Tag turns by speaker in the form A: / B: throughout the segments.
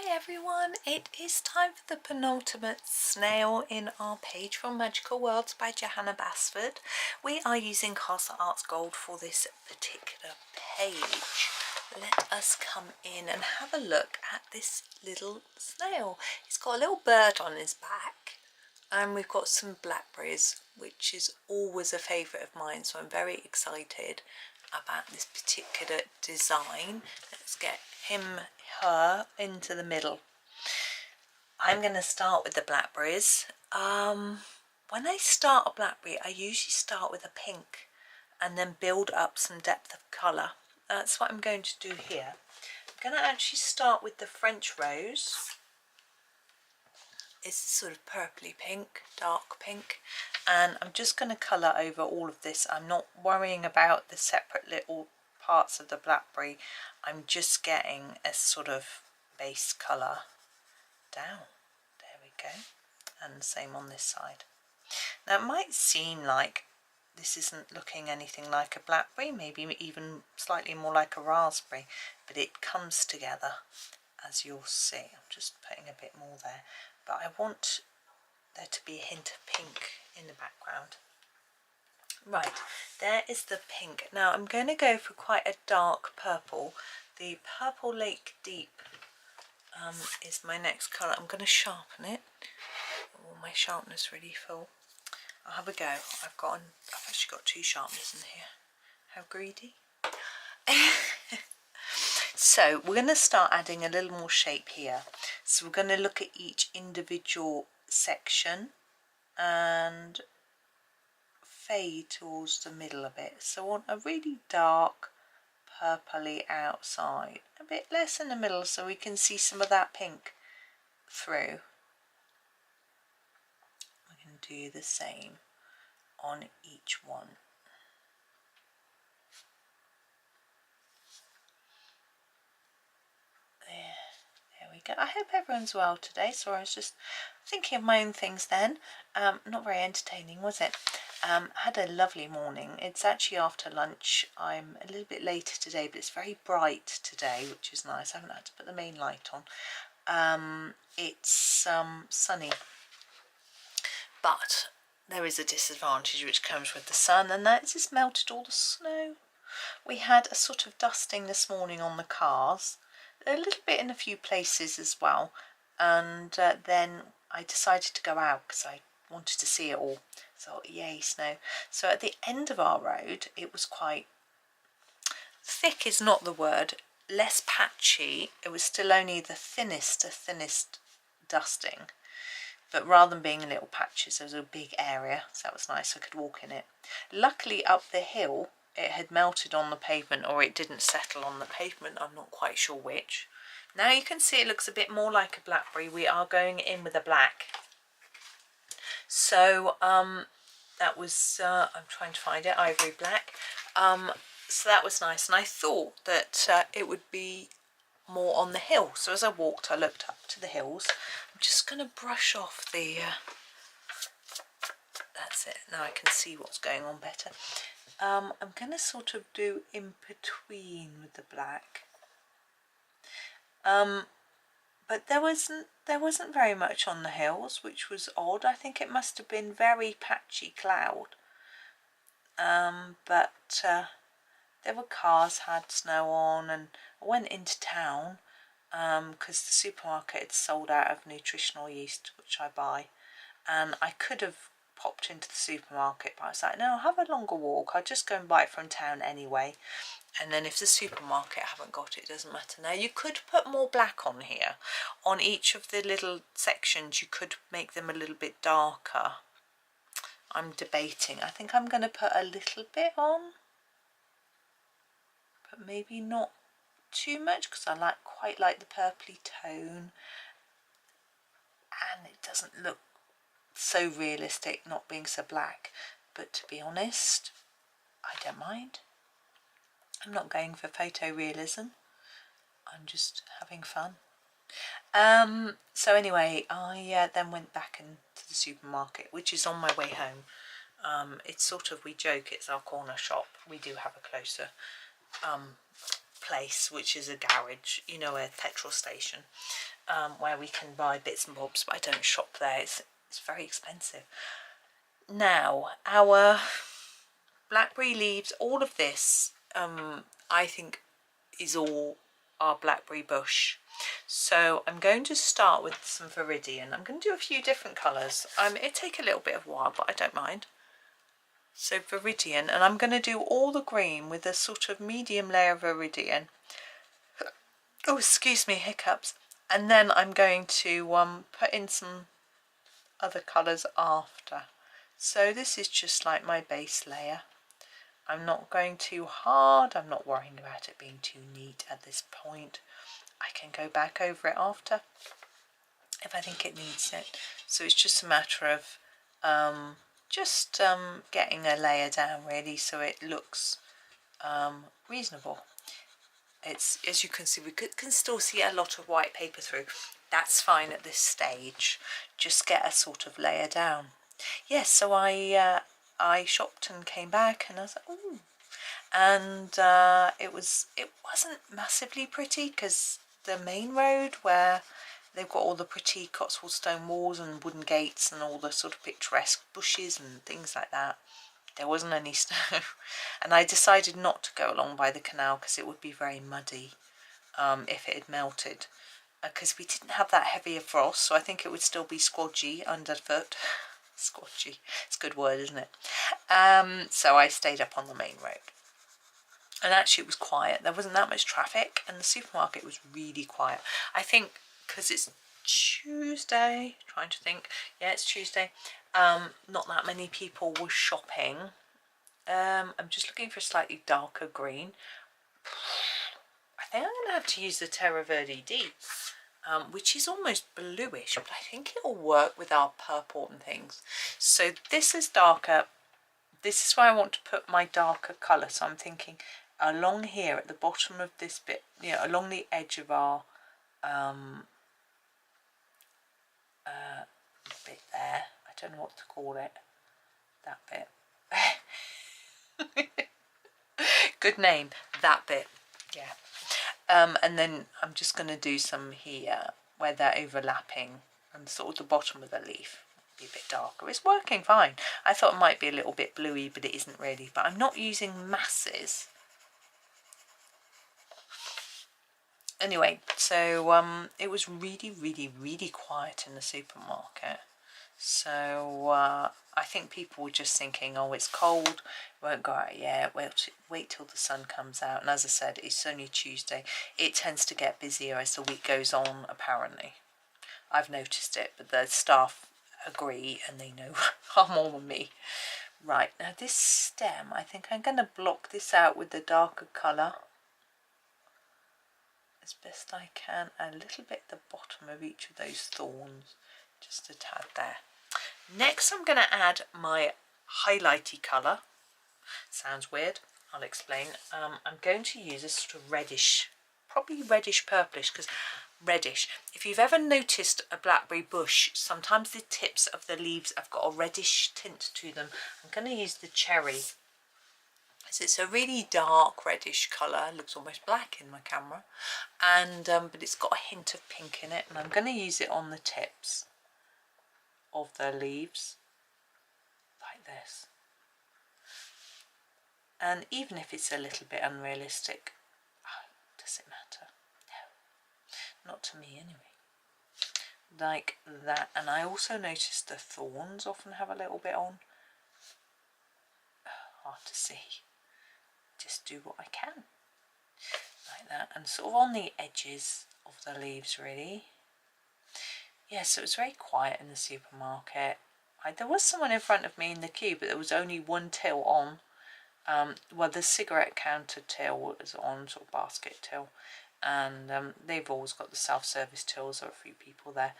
A: Hi everyone, it is time for the penultimate snail in our page from Magical Worlds by Johanna Basford. We are using Castle Arts Gold for this particular page. Let us come in and have a look at this little snail. He's got a little bird on his back and we've got some blackberries, which is always a favourite of mine, so I'm very excited about this particular design. Let's get her into the middle. I'm going to start with the blackberries. When I start a blackberry, I usually start with a pink and then build up some depth of colour. That's what I'm going to do here. I'm going to actually start with the French rose. It's sort of purpley pink, dark pink, and I'm just going to colour over all of this. I'm not worrying about the separate little parts of the blackberry. I'm just getting a sort of base colour down. There we go. And the same on this side. Now it might seem like this isn't looking anything like a blackberry, maybe even slightly more like a raspberry, but it comes together, as you'll see. I'm just putting a bit more there, but I want there to be a hint of pink in the background. Right, there is the pink. Now I'm going to go for quite a dark purple. The Purple Lake Deep is my next colour. I'm going to sharpen it. Oh, my sharpener's really full. I'll have a go. I've actually got two sharpeners in here. How greedy. So we're going to start adding a little more shape here. So we're going to look at each individual section and fade towards the middle a bit. So I want a really dark purpley outside, a bit less in the middle so we can see some of that pink through. We can do the same on each one. There we go. I hope everyone's well today. Sorry, I was just thinking of my own things then. Not very entertaining, was it? Had a lovely morning. It's actually after lunch. I'm a little bit later today, but it's very bright today, which is nice. I haven't had to put the main light on. It's sunny, but there is a disadvantage which comes with the sun, and that is it's melted all the snow. We had a sort of dusting this morning on the cars, a little bit in a few places as well, and then I decided to go out because I wanted to see it all. So yay snow. So at the end of our road it was quite thick, is not the word, less patchy. It was still only the thinnest dusting, but rather than being in little patches there was a big area, so that was nice. I could walk in it. Luckily up the hill it had melted on the pavement, or it didn't settle on the pavement, I'm not quite sure which. Now you can see it looks a bit more like a blackberry. We are going in with a black. So that was, I'm trying to find it, ivory black. So that was nice, and I thought that it would be more on the hill. So as I walked I looked up to the hills. I'm just going to brush off the, that's it, now I can see what's going on better. I'm going to sort of do in between with the black. But there wasn't very much on the hills, which was odd. I think it must have been very patchy cloud. But there were cars had snow on, and I went into town because the supermarket had sold out of nutritional yeast, which I buy, and I could have popped into the supermarket, but I was like, no, I'll have a longer walk. I'll just go and buy it from town anyway. And then if the supermarket haven't got it, it doesn't matter. Now you could put more black on here. On each of the little sections you could make them a little bit darker. I'm debating. I think I'm going to put a little bit on, but maybe not too much, because I quite like the purpley tone, and it doesn't look so realistic not being so black. But to be honest, I don't mind. I'm not going for photorealism, I'm just having fun. So anyway, I then went back into the supermarket, which is on my way home. It's sort of, we joke, it's our corner shop. We do have a closer place, which is a garage, you know, a petrol station. where we can buy bits and bobs, but I don't shop there. It's very expensive. Now, our blackberry leaves, all of this, I think is all our blackberry bush. So I'm going to start with some viridian. I'm going to do a few different colours. It'll take a little bit of a while, but I don't mind. So viridian, and I'm going to do all the green with a sort of medium layer of viridian. Oh, excuse me, hiccups. And then I'm going to put in some other colours after. So this is just like my base layer. I'm not going too hard. I'm not worrying about it being too neat at this point. I can go back over it after if I think it needs it. So it's just a matter of getting a layer down really, so it looks reasonable. It's, as you can see, we can still see a lot of white paper through. That's fine at this stage. Just get a sort of layer down. Yes, so I shopped and came back and I was like, ooh. And it wasn't massively pretty, because the main road where they've got all the pretty Cotswold stone walls and wooden gates and all the sort of picturesque bushes and things like that, there wasn't any snow. And I decided not to go along by the canal because it would be very muddy if it had melted, because we didn't have that heavy a frost, so I think it would still be squodgy underfoot. Squodgy, it's a good word, isn't it? So I stayed up on the main road. And actually it was quiet. There wasn't that much traffic, and the supermarket was really quiet. I think because it's Tuesday, trying to think, yeah, it's Tuesday, not that many people were shopping. I'm just looking for a slightly darker green. I think I'm going to have to use the Terra Verde Deep, which is almost bluish, but I think it'll work with our purple and things. So this is darker. This is where I want to put my darker colour. So I'm thinking along here at the bottom of this bit, you know, along the edge of our bit there. I don't know what to call it. That bit. Good name. That bit. Yeah. And then I'm just going to do some here where they're overlapping, and sort of the bottom of the leaf be a bit darker. It's working fine. I thought it might be a little bit bluey, but it isn't really. But I'm not using masses. Anyway, so it was really, really, really quiet in the supermarket. So I think people were just thinking, oh, it's cold, won't go out yet, wait till the sun comes out. And as I said, it's only Tuesday. It tends to get busier as the week goes on, apparently. I've noticed it, but the staff agree, and they know far more than me. Right, now this stem, I think I'm going to block this out with the darker colour as best I can. A little bit at the bottom of each of those thorns, just a tad there. Next I'm going to add my highlighty colour. Sounds weird, I'll explain. I'm going to use a sort of reddish, probably reddish purplish, because reddish, if you've ever noticed a blackberry bush, sometimes the tips of the leaves have got a reddish tint to them. I'm going to use the cherry. So it's a really dark reddish colour, it looks almost black in my camera, and but it's got a hint of pink in it, and I'm going to use it on the tips of the leaves like this. And even if it's a little bit unrealistic, does it matter? No, not to me anyway. Like that. And I also noticed the thorns often have a little bit on. Hard to see. Just do what I can. Like that. And sort of on the edges of the leaves, really. Yeah, so it was very quiet in the supermarket. There was someone in front of me in the queue, but there was only one till on. Well, the cigarette counter till was on, sort of basket till. And they've always got the self-service tills. There are a few people there.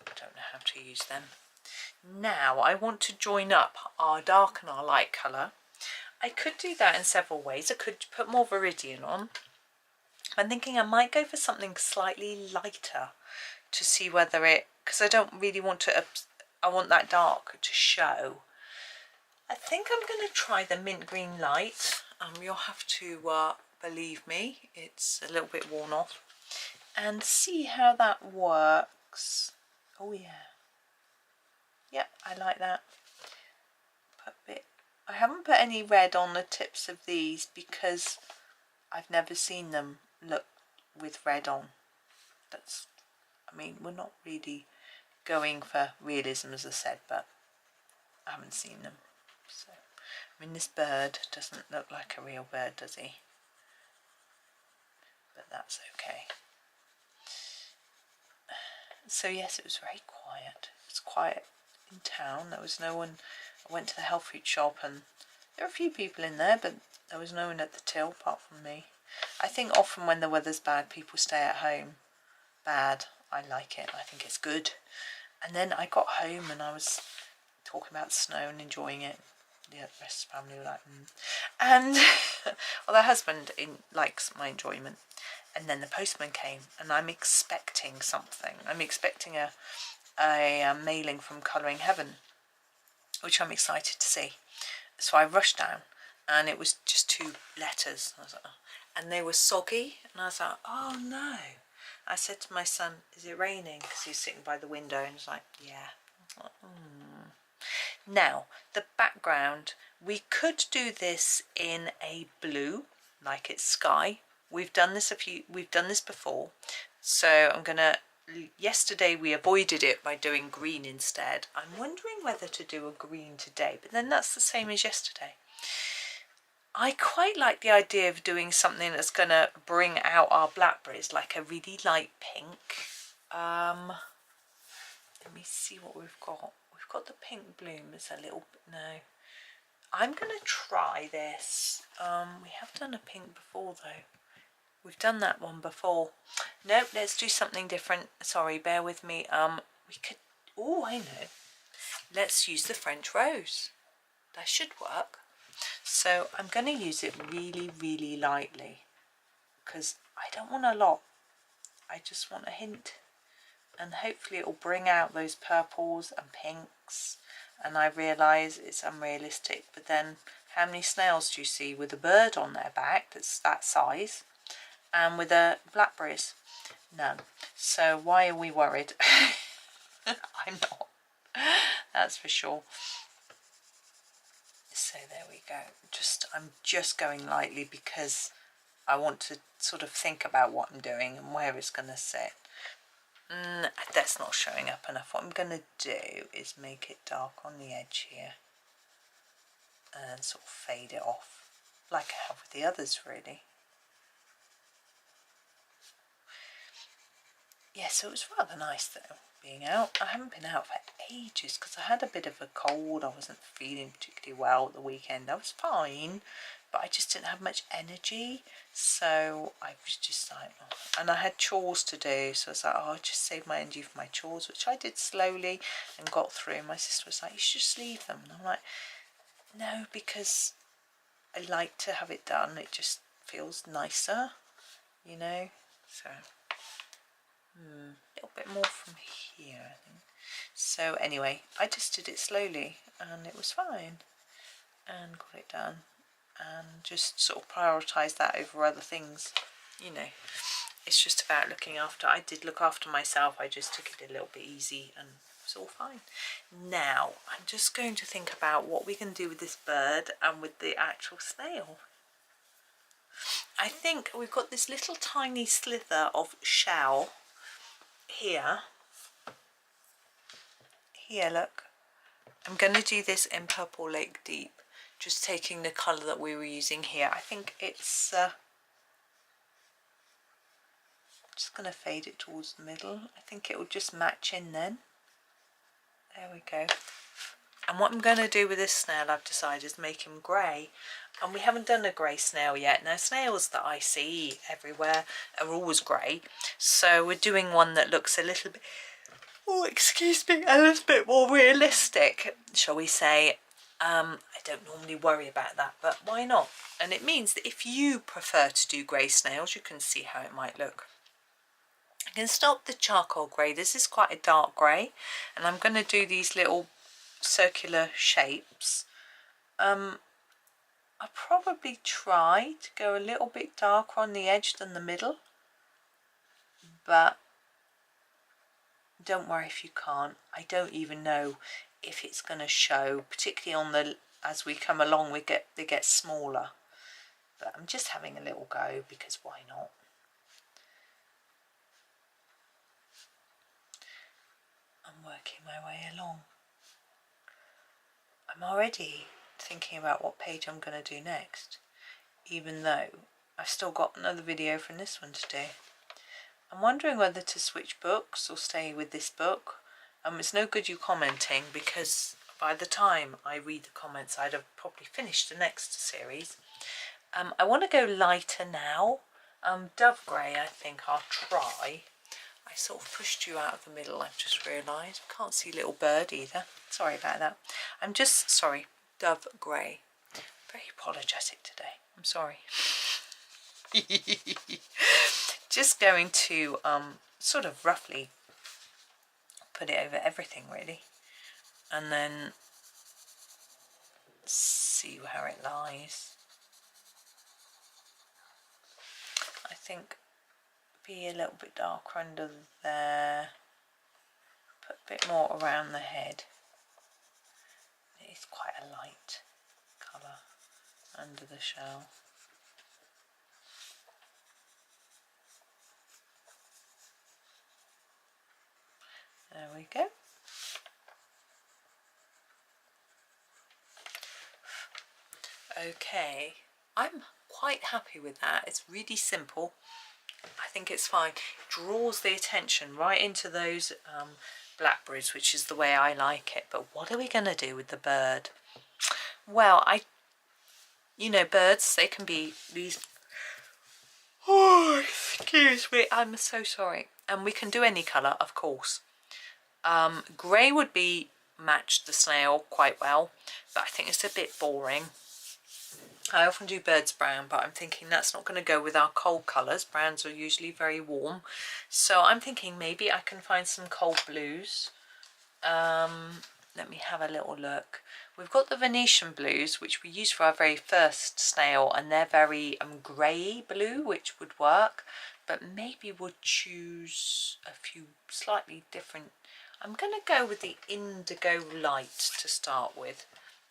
A: I don't know how to use them. Now, I want to join up our dark and our light colour. I could do that in several ways. I could put more viridian on. I'm thinking I might go for something slightly lighter to see whether it, because I don't really want to, I want that dark to show. I think I'm going to try the mint green light. You'll have to believe me, it's a little bit worn off. and see how that works. Oh yeah. Yep, I like that. Put a bit. I haven't put any red on the tips of these because I've never seen them look with red on. That's, I mean, we're not really going for realism, as I said, but I haven't seen them. So, I mean, this bird doesn't look like a real bird, does he? But that's okay. So yes, it was very quiet. It was quiet in town. There was no one. I went to the health food shop and there were a few people in there, but there was no one at the till apart from me. I think often when the weather's bad, people stay at home. Bad. I like it. I think it's good. And then I got home and I was talking about snow and enjoying it. The rest of the family were like, And well, the husband likes my enjoyment. And then the postman came and I'm expecting something. I'm expecting a mailing from Colouring Heaven, which I'm excited to see. So I rushed down and it was just 2 letters. I was like, oh. And they were soggy and I was like, oh no. I said to my son, is it raining? Because he's sitting by the window and he's like, yeah. I was like, Now, the background, we could do this in a blue, like it's sky. We've done this before. So I'm gonna, yesterday we avoided it by doing green instead. I'm wondering whether to do a green today, but then that's the same as yesterday. I quite like the idea of doing something that's gonna bring out our blackberries, like a really light pink. Let me see what we've got. We've got the pink bloom. It's a little bit, no. I'm gonna try this. We have done a pink before though. We've done that one before. Nope, let's do something different. Sorry, bear with me. We could, oh, I know. Let's use the French rose. That should work. So I'm going to use it really, really lightly because I don't want a lot. I just want a hint. And hopefully it will bring out those purples and pinks. And I realise it's unrealistic. But then how many snails do you see with a bird on their back that's that size? And with the blackberries? None. So why are we worried? I'm not. That's for sure. So there we go. I'm just going lightly because I want to sort of think about what I'm doing and where it's going to sit. That's not showing up enough. What I'm going to do is make it dark on the edge here and sort of fade it off like I have with the others really. Yeah, so it was rather nice though, being out. I haven't been out for ages because I had a bit of a cold. I wasn't feeling particularly well at the weekend. I was fine, but I just didn't have much energy. So I was just like, oh. And I had chores to do. So I was like, oh, I'll just save my energy for my chores, which I did slowly and got through. My sister was like, you should just leave them. And I'm like, no, because I like to have it done. It just feels nicer, you know, so... a little bit more from here, I think. So anyway, I just did it slowly and it was fine and got it done and just sort of prioritised that over other things, you know. It's just about looking after. I did look after myself. I just took it a little bit easy and it's all fine. Now I'm just going to think about what we can do with this bird and with the actual snail. I think we've got this little tiny slither of shell here, look. I'm going to do this in Purple Lake Deep, just taking the colour that we were using here. I think it's just going to fade it towards the middle. I think it will just match in then. There we go. And what I'm going to do with this snail, I've decided, is make him grey. And we haven't done a grey snail yet. Now, snails that I see everywhere are always grey. So we're doing one that looks a little bit, oh, excuse me, a little bit more realistic, shall we say. I don't normally worry about that, but why not? And it means that if you prefer to do grey snails, you can see how it might look. I can start with the charcoal grey. This is quite a dark grey. And I'm going to do these little circular shapes. I probably try to go a little bit darker on the edge than the middle, but don't worry if you can't. I don't even know if it's going to show, particularly on the, as we come along they get smaller, but I'm just having a little go because why not. I'm working my way along. I'm already thinking about what page I'm going to do next, even though I've still got another video from this one to do. I'm wondering whether to switch books or stay with this book. It's no good you commenting, because by the time I read the comments I'd have probably finished the next series. I want to go lighter now. Dove grey I think I'll try. I sort of pushed you out of the middle, I've just realised. I can't see little bird either. Sorry about that. I'm just, sorry, dove grey. Very apologetic today. I'm sorry. Just going to sort of roughly put it over everything really, and then see where it lies. I think be a little bit darker under there, put a bit more around the head. It is quite a light colour under the shell. There we go. Okay, I'm quite happy with that. It's really simple. I think it's fine. Draws the attention right into those blackberries, which is the way I like it. But what are we going to do with the bird? Well, you know, birds, they can be these... Oh, excuse me, I'm so sorry. And we can do any colour, of course. Grey would be match the snail quite well, but I think it's a bit boring. I often do bird's brown, but I'm thinking that's not going to go with our cold colours. Browns are usually very warm, so I'm thinking maybe I can find some cold blues. Let me have a little look. We've got the Venetian blues, which we used for our very first snail, and they're very grey blue, which would work, but maybe we'll choose a few slightly different. I'm going to go with the indigo light to start with.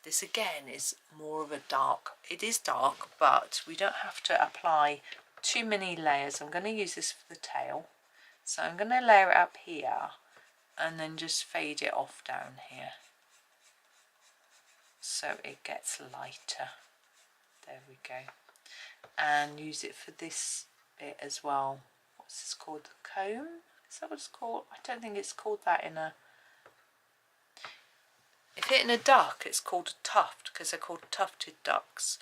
A: This again is more of a dark, it is dark, but we don't have to apply too many layers. I'm going to use this for the tail, so I'm going to layer it up here and then just fade it off down here so it gets lighter. There we go. And use it for this bit as well. What's this called? The comb? Is that what it's called? I don't think it's called that in a... If it's in a duck, it's called a tuft, because they're called tufted ducks.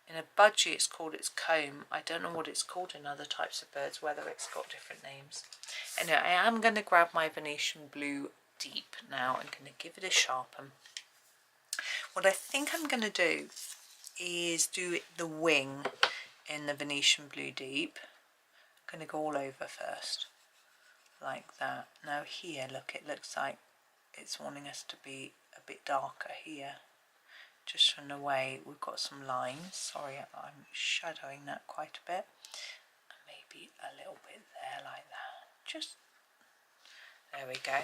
A: In a budgie, it's called its comb. I don't know what it's called in other types of birds, whether it's got different names. Anyway, I am going to grab my Venetian blue deep now and going to give it a sharpen. What I think I'm going to do is do the wing in the Venetian blue deep. I'm going to go all over first, like that. Now here, look, it looks like it's wanting us to be a bit darker here. Just from the way we've got some lines. Sorry, I'm shadowing that quite a bit. And maybe a little bit there like that. Just, there we go.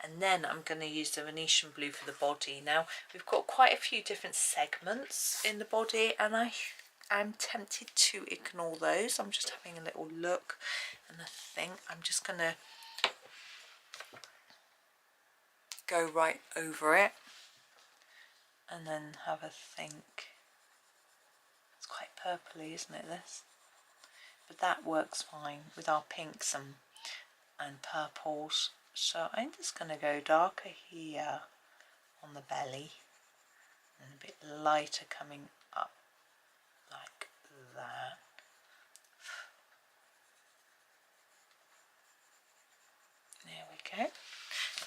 A: And then I'm going to use the Venetian blue for the body. Now, we've got quite a few different segments in the body, and I'm tempted to ignore those. I'm just having a little look, and I think I'm just going to go right over it and then have a think. It's quite purpley, isn't it, this? But that works fine with our pinks and purples. So I'm just going to go darker here on the belly and a bit lighter coming up like that. There we go.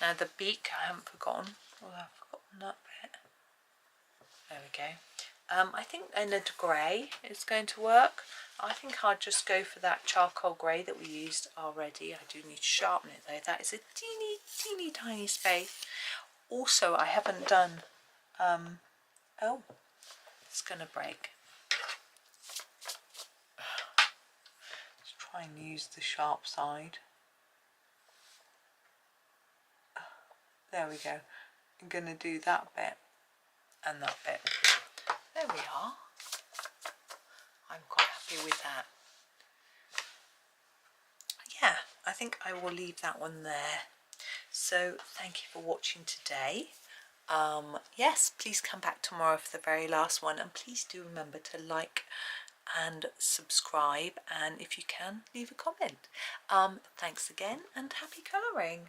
A: Now the beak, I haven't forgotten. Oh, I've forgotten that bit. There we go. I think a grey is going to work. I think I'll just go for that charcoal grey that we used already. I do need to sharpen it though. That is a teeny tiny space. Also, I haven't done, oh, it's going to break. Let's try and use the sharp side. There we go. I'm going to do that bit and that bit. There we are. I'm quite happy with that. Yeah, I think I will leave that one there. So thank you for watching today. Yes, please come back tomorrow for the very last one, and please do remember to like and subscribe, and if you can, leave a comment. Thanks again, and happy colouring.